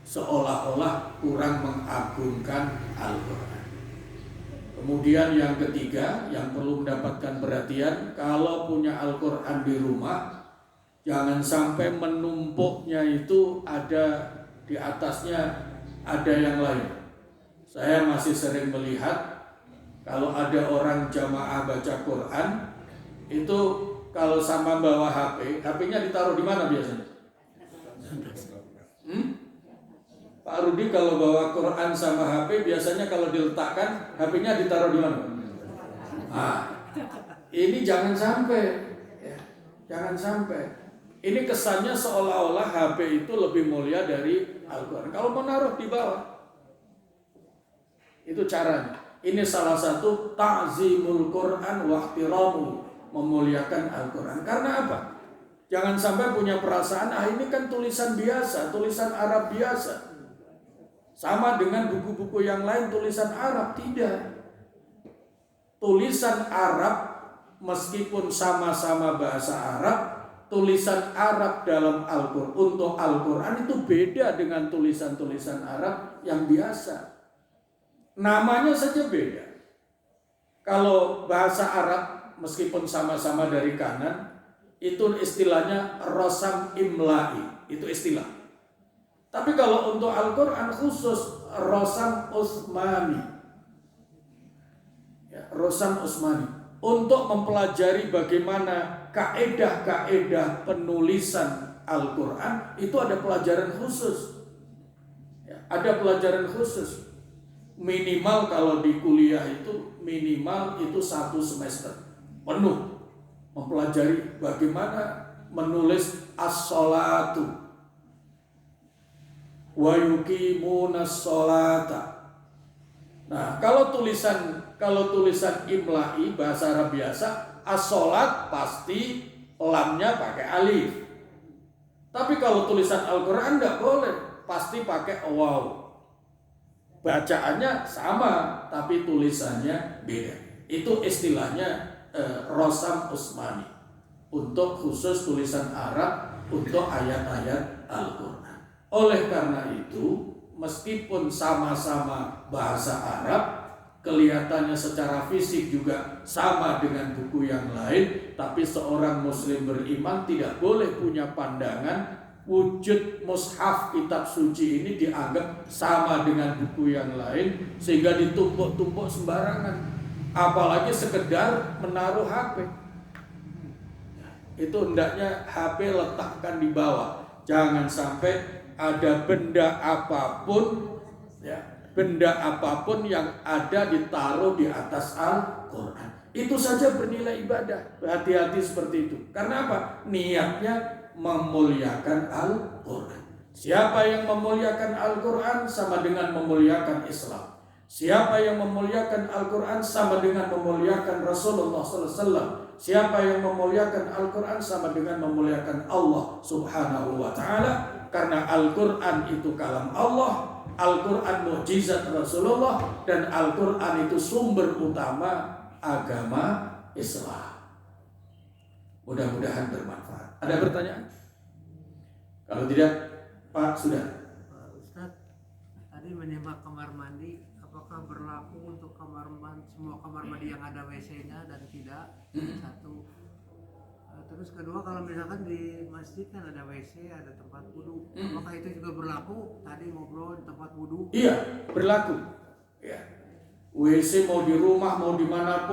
seolah-olah kurang mengagungkan Al-Quran. Kemudian yang ketiga yang perlu mendapatkan perhatian, kalau punya Al-Quran di rumah, jangan sampai menumpuknya itu ada di atasnya ada yang lain. Saya masih sering melihat kalau ada orang jamaah baca Quran itu kalau sama bawa HP-nya ditaruh di mana biasanya? Pak Rudi kalau bawa Quran sama HP biasanya kalau diletakkan HP-nya ditaruh di mana? Nah, ini jangan sampai, jangan sampai. Ini kesannya seolah-olah HP itu lebih mulia dari Al-Quran. Kalau mau naruh di bawah, itu caranya. Ini salah satu ta'zimul Quran wa ihtiramu, memuliakan Al-Quran. Karena apa? Jangan sampai punya perasaan, ini kan tulisan biasa, tulisan Arab biasa. Sama dengan buku-buku yang lain tulisan Arab, tidak. Tulisan Arab meskipun sama-sama bahasa Arab, tulisan Arab dalam Al-Quran untuk Al-Quran itu beda dengan tulisan-tulisan Arab yang biasa. Namanya saja beda. Kalau bahasa Arab meskipun sama-sama dari kanan, itu istilahnya rosam imla'i, itu istilah. Tapi kalau untuk Al-Quran khusus rosam Utsmani, rosam Utsmani, untuk mempelajari bagaimana kaedah-kaedah penulisan Al-Quran itu ada pelajaran khusus. Ada pelajaran khusus. Minimal kalau di kuliah itu minimal itu 1 semester penuh mempelajari bagaimana menulis as-sholatu wa yuqimunas sholata. Nah, kalau tulisan imla'i bahasa Arab biasa, as-sholat pasti lamnya pakai alif. Tapi kalau tulisan Al-Quran enggak boleh, pasti pakai waw. Bacaannya sama, tapi tulisannya beda. Itu istilahnya rosam Utsmani. Untuk khusus tulisan Arab untuk ayat-ayat Al-Quran. Oleh karena itu, meskipun sama-sama bahasa Arab, kelihatannya secara fisik juga sama dengan buku yang lain, tapi seorang muslim beriman tidak boleh punya pandangan wujud mushaf kitab suci ini dianggap sama dengan buku yang lain sehingga ditumpuk-tumpuk sembarangan, apalagi sekedar menaruh HP. Itu hendaknya HP letakkan di bawah. Jangan sampai ada benda apapun yang ada ditaruh di atas Al-Quran. Itu saja bernilai ibadah. Hati-hati seperti itu. Karena apa? Niatnya memuliakan Al-Quran. Siapa yang memuliakan Al-Quran sama dengan memuliakan Islam. Siapa yang memuliakan Al-Quran sama dengan memuliakan Rasulullah SAW. Siapa yang memuliakan Al-Quran sama dengan memuliakan Allah Subhanahu wa Ta'ala. Karena Al-Quran itu kalam Allah, Al-Quran mukjizat Rasulullah, dan Al-Quran itu sumber utama agama Islam. Mudah-mudahan bermanfaat. Ada pertanyaan? Kalau tidak, Pak sudah. Ustaz, tadi menyimak kamar mandi, apakah berlaku untuk semua kamar mandi yang ada WC-nya dan tidak? Satu. Terus kedua, kalau misalkan di masjid kan ada WC, ada tempat wudu, apakah itu juga berlaku? Tadi ngobrol di tempat wudu. Iya, berlaku. Ya. WC mau di rumah, mau dimanapun,